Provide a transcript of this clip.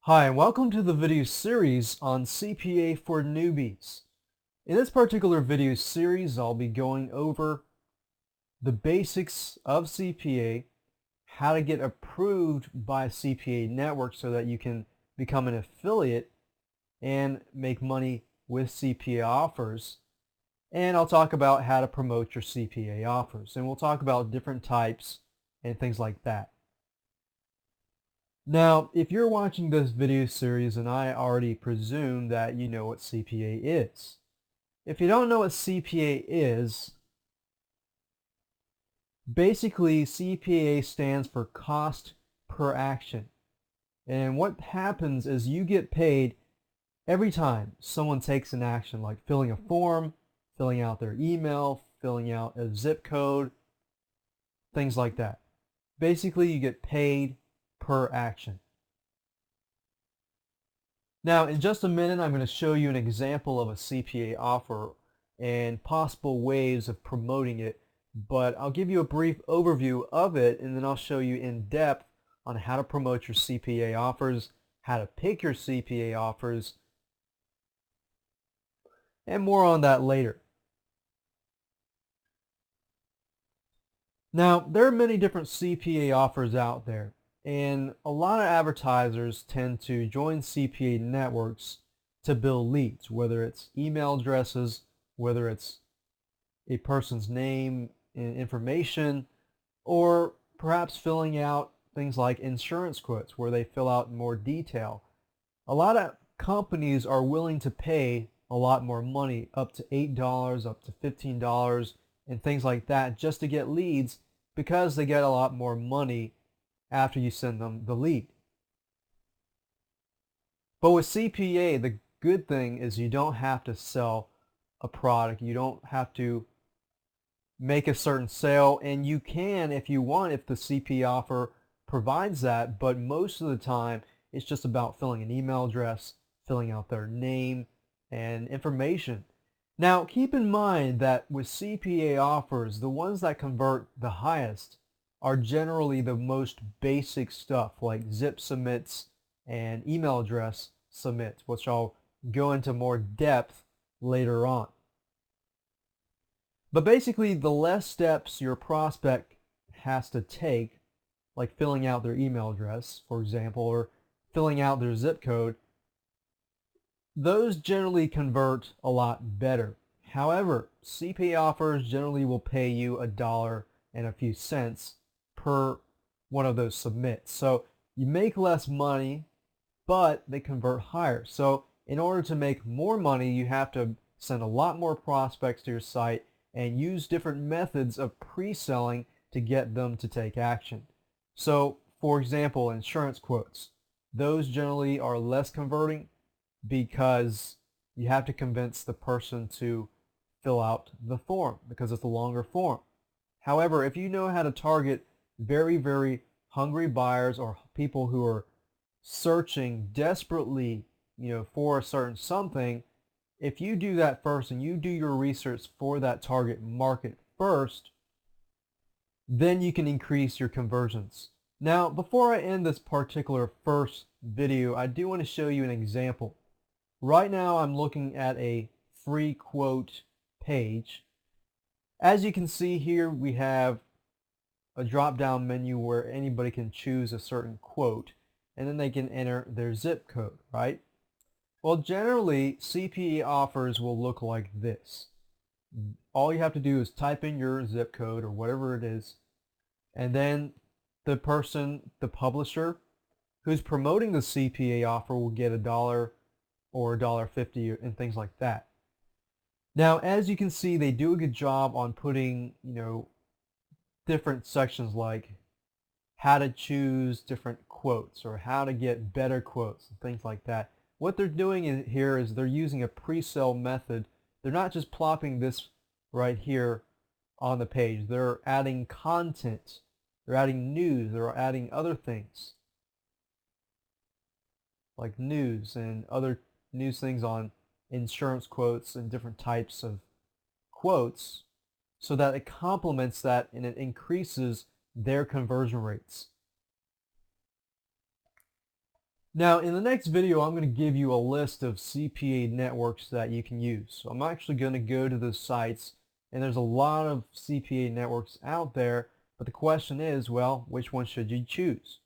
Hi, and welcome to the video series on CPA for newbies. In this particular video series, I'll be going over the basics of CPA, how to get approved by CPA network so that you can become an affiliate and make money with CPA offers. And I'll talk about how to promote your CPA offers. And we'll talk about different types and things like that. Now, if you're watching this video series, and I already presume that you know what CPA is. If you don't know what CPA is, basically CPA stands for cost per action. And what happens is you get paid every time someone takes an action, like filling a form, filling out their email, filling out a zip code, things like that. Basically, you get paid per action. Now, in just a minute, I'm going to show you an example of a CPA offer and possible ways of promoting it, but I'll give you a brief overview of it, and then I'll show you in depth on how to promote your CPA offers, how to pick your CPA offers, and more on that later. Now, there are many different CPA offers out there, and a lot of advertisers tend to join CPA networks to build leads, whether it's email addresses, whether it's a person's name and information, or perhaps filling out things like insurance quotes where they fill out in more detail. A lot of companies are willing to pay a lot more money, up to $8, up to $15, and things like that, just to get leads, because they get a lot more money after you send them the lead. But with CPA, the good thing is you don't have to sell a product. You don't have to make a certain sale, and you can if you want, if the CPA offer provides that, but most of the time it's just about filling an email address, filling out their name and information. Now, keep in mind that with CPA offers, the ones that convert the highest are generally the most basic stuff, like zip submits and email address submits, which I'll go into more depth later on. But basically, the less steps your prospect has to take, like filling out their email address, for example, or filling out their zip code, those generally convert a lot better. However, CPA offers generally will pay you $1 and a few cents per one of those submits. So you make less money, but they convert higher. So in order to make more money, you have to send a lot more prospects to your site and use different methods of pre-selling to get them to take action. So, for example, insurance quotes. Those generally are less converting because you have to convince the person to fill out the form because it's a longer form. However, if you know how to target very, very hungry buyers or people who are searching desperately, for a certain something, if you do that first and you do your research for that target market first, then you can increase your conversions. Now, before I end this particular first video, I do want to show you an example. Right now, I'm looking at a free quote page. As you can see here, we have a drop-down menu where anybody can choose a certain quote, and then they can enter their zip code, right? Well, generally, CPA offers will look like this. All you have to do is type in your zip code or whatever it is, and then the person, the publisher, who's promoting the CPA offer will get $1 or $1.50 and things like that. Now, as you can see, they do a good job on putting, different sections like how to choose different quotes or how to get better quotes and things like that. What they're doing here is they're using a pre-sale method. They're not just plopping this right here on the page. They're adding content. They're adding news. They're adding other things like news and other news things on insurance quotes and different types of quotes so that it complements that and it increases their conversion rates. Now, in the next video, I'm going to give you a list of CPA networks that you can use. So I'm actually going to go to those sites, and there's a lot of CPA networks out there, but the question is, well, which one should you choose?